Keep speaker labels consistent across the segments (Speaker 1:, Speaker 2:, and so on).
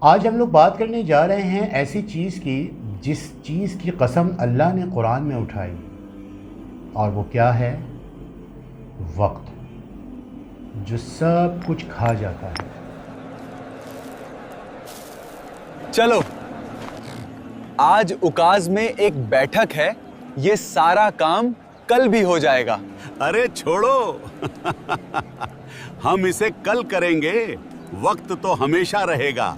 Speaker 1: آج ہم لوگ بات کرنے جا رہے ہیں ایسی چیز کی جس چیز کی قسم اللہ نے قرآن میں اٹھائی، اور وہ کیا ہے؟ وقت، جو سب کچھ کھا جاتا ہے۔
Speaker 2: چلو آج اکاز میں ایک بیٹھک ہے، یہ سارا کام کل بھی ہو جائے گا۔
Speaker 3: ارے چھوڑو ہم اسے کل کریں گے، وقت تو ہمیشہ رہے گا۔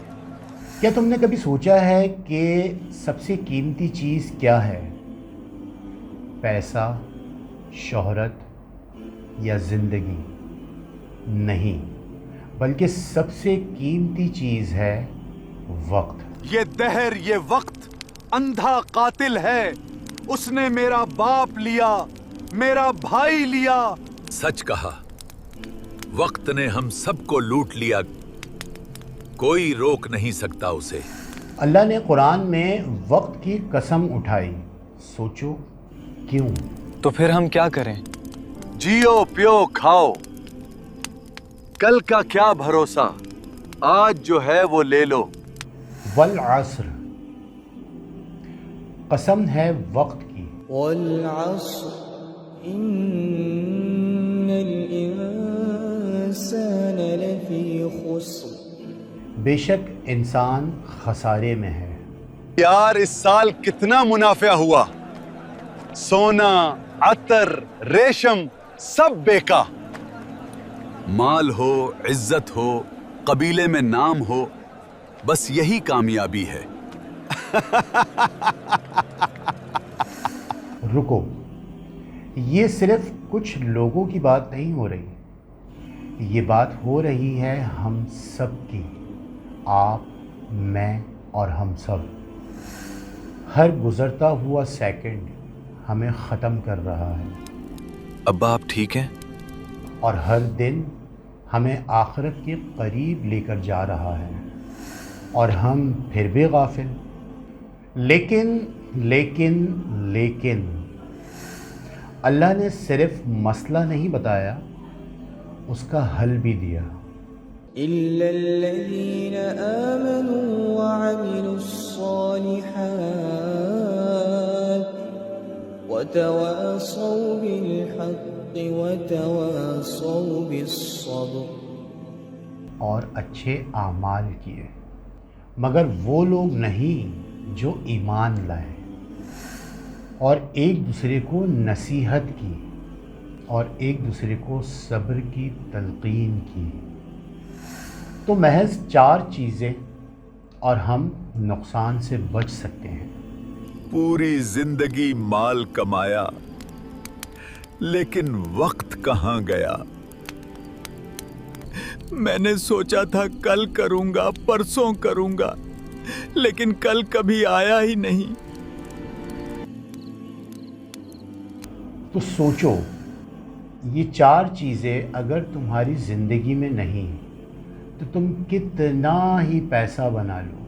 Speaker 1: کیا تم نے کبھی سوچا ہے کہ سب سے قیمتی چیز کیا ہے؟ پیسہ، شہرت یا زندگی؟ نہیں، بلکہ سب سے قیمتی چیز ہے وقت۔
Speaker 3: یہ دہر، یہ وقت اندھا قاتل ہے، اس نے میرا باپ لیا، میرا بھائی لیا۔
Speaker 4: سچ کہا، وقت نے ہم سب کو لوٹ لیا، کوئی روک نہیں سکتا اسے۔
Speaker 1: اللہ نے قرآن میں وقت کی قسم اٹھائی، سوچو کیوں؟
Speaker 2: تو پھر ہم کیا کریں؟
Speaker 3: جیو پیو کھاؤ، کل کا کیا بھروسہ، آج جو ہے وہ لے لو۔
Speaker 1: والعصر، قسم ہے وقت کی۔
Speaker 5: والعصر ان الانسان لفی خسر،
Speaker 1: بے شک انسان خسارے میں ہے۔
Speaker 3: یار اس سال کتنا منافع ہوا، سونا، عطر، ریشم سب بیکا۔
Speaker 4: مال ہو، عزت ہو، قبیلے میں نام ہو، بس یہی کامیابی ہے۔
Speaker 1: رکو، یہ صرف کچھ لوگوں کی بات نہیں ہو رہی، یہ بات ہو رہی ہے ہم سب کی، آپ، میں اور ہم سب۔ ہر گزرتا ہوا سیکنڈ ہمیں ختم کر رہا ہے،
Speaker 4: ابا آپ ٹھیک ہیں؟
Speaker 1: اور ہر دن ہمیں آخرت کے قریب لے کر جا رہا ہے، اور ہم پھر بھی غافل۔ لیکن لیکن لیکن اللہ نے صرف مسئلہ نہیں بتایا، اس کا حل بھی دیا۔
Speaker 5: إلا الذين آمنوا وعملوا الصالحات وتواصوا بالحق وتواصوا بالصبر۔
Speaker 1: اور اچھے اعمال کیے، مگر وہ لوگ نہیں جو ایمان لائے، اور ایک دوسرے کو نصیحت کی، اور ایک دوسرے کو صبر کی تلقین کی۔ تو محض 4 چیزیں اور ہم نقصان سے بچ سکتے ہیں۔
Speaker 4: پوری زندگی مال کمایا، لیکن وقت کہاں گیا؟ میں نے سوچا تھا کل کروں گا، پرسوں کروں گا، لیکن کل کبھی آیا ہی نہیں۔
Speaker 1: تو سوچو، یہ 4 چیزیں اگر تمہاری زندگی میں نہیں تو تم کتنا ہی پیسہ بنا لو،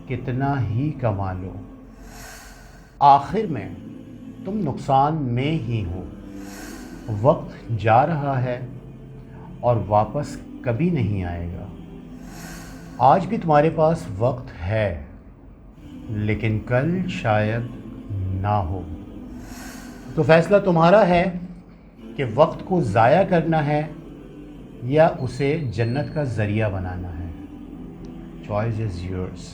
Speaker 1: کتنا ہی کما لو، آخر میں تم نقصان میں ہی ہو۔ وقت جا رہا ہے اور واپس کبھی نہیں آئے گا۔ آج بھی تمہارے پاس وقت ہے، لیکن کل شاید نہ ہو۔ تو فیصلہ تمہارا ہے کہ وقت کو ضائع کرنا ہے یا اسے جنت کا ذریعہ بنانا ہے۔ Choice is yours.